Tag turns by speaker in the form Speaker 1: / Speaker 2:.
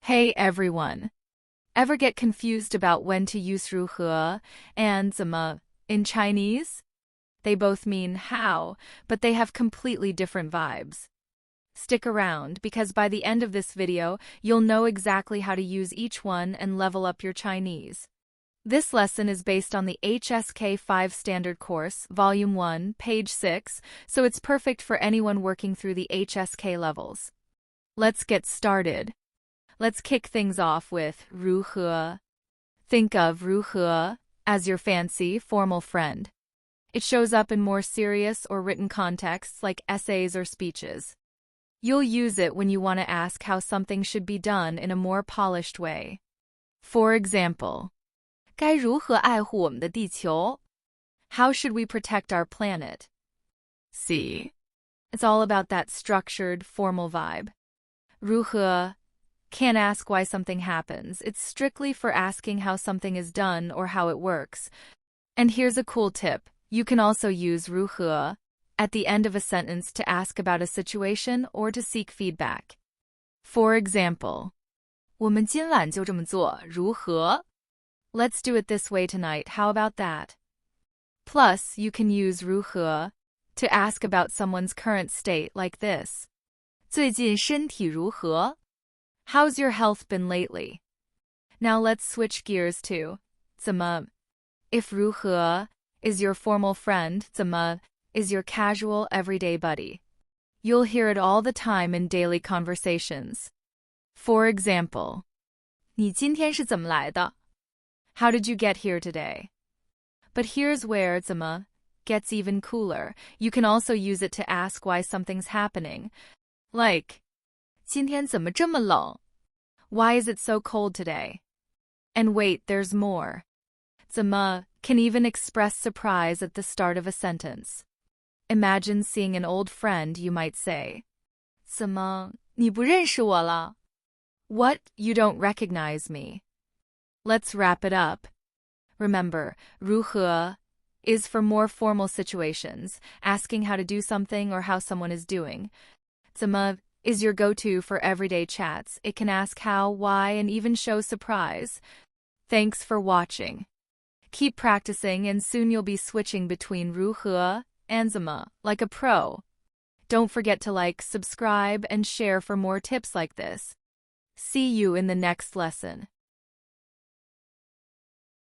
Speaker 1: Hey everyone! Ever get confused about when to use 如何 and 怎么 in Chinese? They both mean how, but they have completely different vibes. Stick around, because by the end of this video, you'll know exactly how to use each one and level up your Chinese. This lesson is based on the HSK 5 Standard Course, Volume 1, page 6, so it's perfect for anyone working through the HSK levels. Let's get started. Let's kick things off with 如何. Think of 如何 as your fancy, formal friend. It shows up in more serious or written contexts like essays or speeches. You'll use it when you want to ask how something should be done in a more polished way. For example, 该如何爱护我们的地球? How should we protect our planet? See? It's all about that structured, formal vibe. 如何 can't ask why something happens. It's strictly for asking how something is done or how it works. And here's a cool tip. You can also use 如何 at the end of a sentence to ask about a situation or to seek feedback. For example, 我们今晚就这么做，如何? Let's do it this way tonight. How about that? Plus, you can use 如何 to ask about someone's current state like this. 最近身体如何? How's your health been lately? Now let's switch gears to 怎么. If 如何 is your formal friend, 怎么 is your casual, everyday buddy. You'll hear it all the time in daily conversations. For example, 你今天是怎么来的? How did you get here today? But here's where 怎么 gets even cooler. You can also use it to ask why something's happening. Like, 今天怎么这么冷? Why is it so cold today? And wait, there's more. 怎么 can even express surprise at the start of a sentence. Imagine seeing an old friend, you might say, 怎么你不认识我了? What? You don't recognize me? Let's wrap it up. Remember, 如何 is for more formal situations, asking how to do something or how someone is doing. 怎么 is your go-to for everyday chats. It can ask how, why, and even show surprise. Thanks for watching. Keep practicing and soon you'll be switching between 如何 and 怎么 like a pro. Don't forget to like, subscribe, and share for more tips like this. See you in the next lesson.